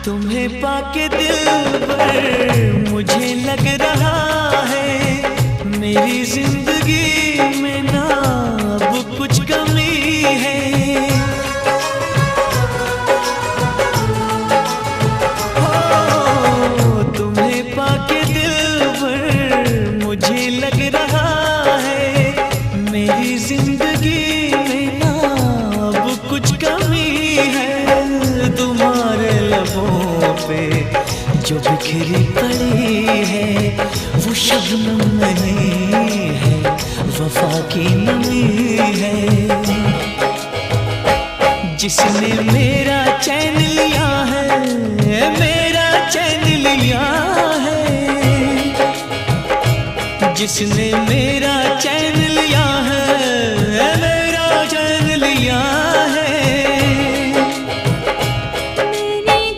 तुम्हें पाके दिलबर मुझे लग रहा है मेरी जिंदगी में ना अब कुछ कमी है। हो तुम्हें पाके दिलबर मुझे लग रहा है मेरी जिंदगी में ना अब कुछ कमी है। तुम्हारे लबों पे जो बिखरी पड़ी है वो शबनम नहीं है, वफा की नमी है। जिसने मेरा चैन लिया है, मेरा चैन लिया है, जिसने